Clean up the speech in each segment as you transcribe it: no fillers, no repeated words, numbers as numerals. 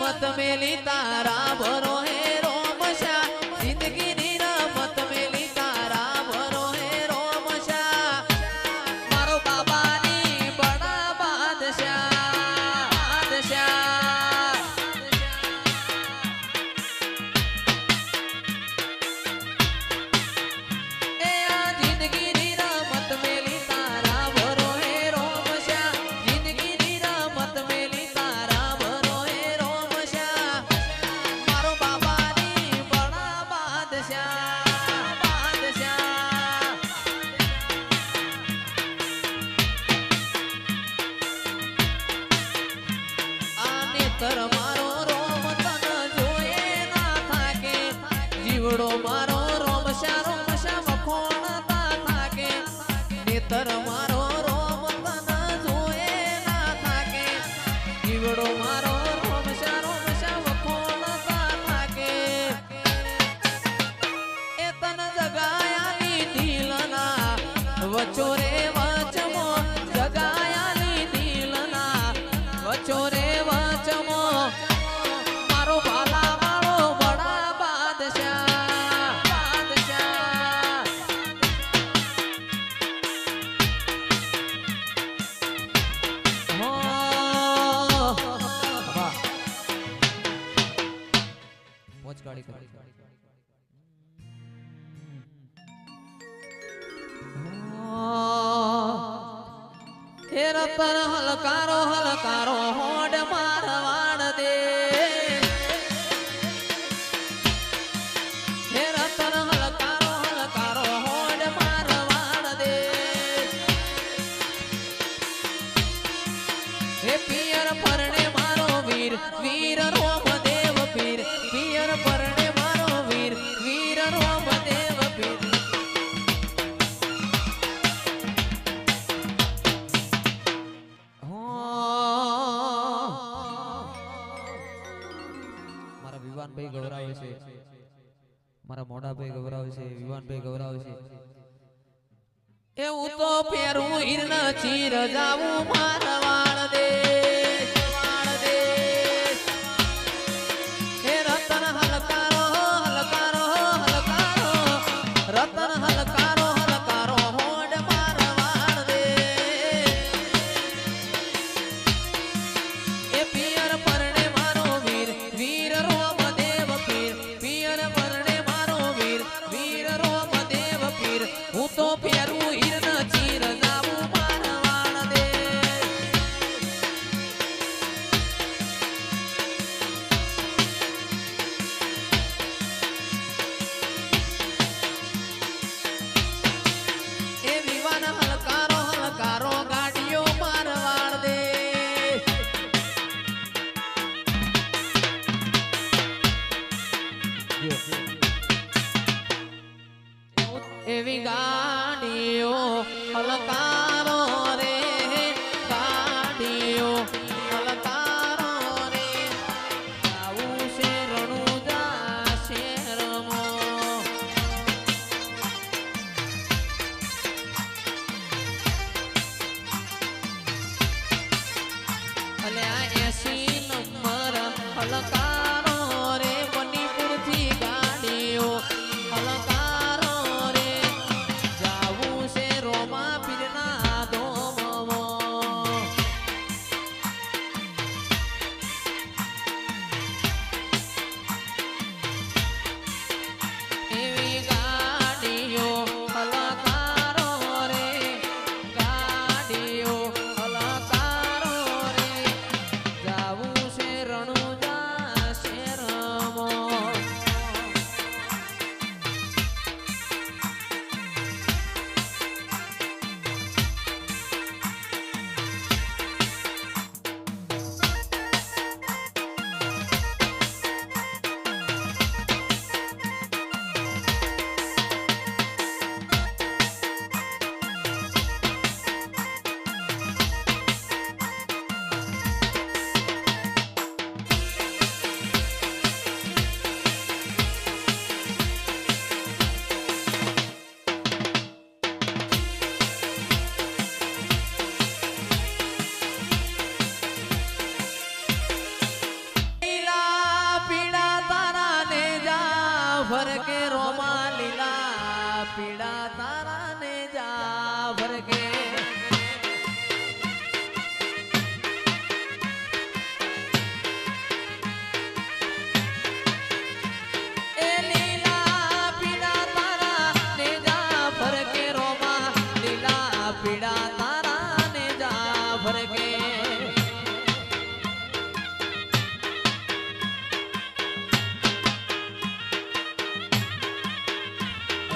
રમત મેલી તારા ભરો હે રોમશા જિંદગી ની રમત મેલી તારા ભરો હે રોમશા મારો બાબાની બડા બાદશાહ બાદશાહ એ આ જિંદગી ની રમત મેલી તારા ભરો હે રોમશા જિંદગી ની રમત મેલી તારા ભરો હે રોમશા મારો બાબાની બડા બાદશાહ બાદશાહ આ નેતર મારો રોમ તન જોએ ના થાકે જીવડો મારો રોમશા રોમશા વખોણતા થાકે નેતર મારો રોમ તન જોએ ના થાકે જીવડો મારો રોમશા રોમશા વખોણતા થાકે એ તન જગાયાની દિલના વચો રે વચમો જગાયાની દિલના વચો રે વચમો મારો ભાલા વાળો બડા બાદશાહ બાદશાહ હો વાહ મોજ ગાડી કરી હે રતન હલકારો હલકારો હોડ મારવાડ દે હે રતન હલકારો હલકારો હોડ મારવાડ દે હે પિયર પરણે મારો વીર વીર રોમદેવ પીર પિયર પરણે મારો વીર વીર રોમદેવ પીર મારા વિવાનભાઈ ગૌરાવે છે મારા મોડાભાઈ ગૌરાવે છે વિવાનભાઈ ગૌરાવે છે એવું તો પેરું હિરન ચીર જાવું મારવાડ દે વાળ દે હે રતન હલકારો હલકારો હલકારો રતન હલકારો હલકારો હોડ મારવાડ દે એ પિયર પરણે મારો વીર વીર રોમદેવ પીર પિયર પરણે મારો વીર વીર રોમદેવ પીર હું તો પેરું હિરન ચીર જાવું મારવાડ દે પીડા તારા ને જા ભરકે એ લીલા પીડા તારા ને જા ભરકે રોમા લીલા પીડા તારા ને જા ભરકે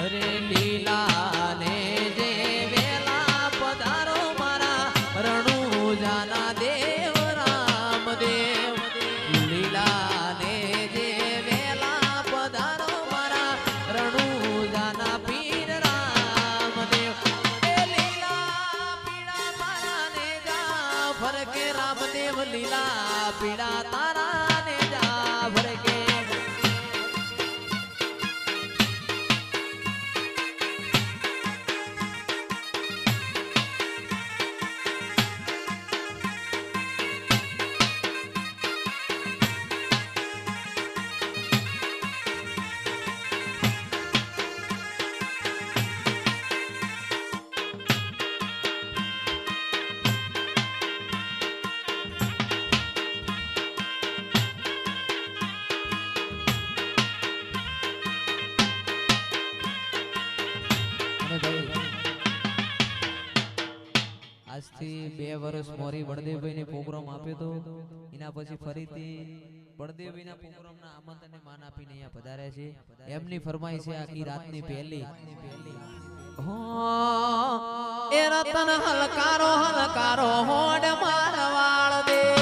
અરે લીલા ને જે વેલા પધારો મારા રણુજાના દેવ રામદેવ લીલા ને જે વેલા પધારો મારા રણુજાના પીર રામદેવ એ લીલા પીડા તારા ને જા ભરકે રામદેવ લીલા પીડા તારા ને જા ભરકે આજથી 2 વર્ષ મોરી બળદેવભાઈ ને પ્રોગ્રામ આપ્યો તો એના પછી ફરીથી બળદેવભાઈ ના પ્રોગ્રામ ના આમંત્રણને માન આપીને અહીંયા પધાર્યા છે એમની ફરમાઈ છે આખી રાતની પહેલી એ રતન હલકારો હોડ મારવાળ દે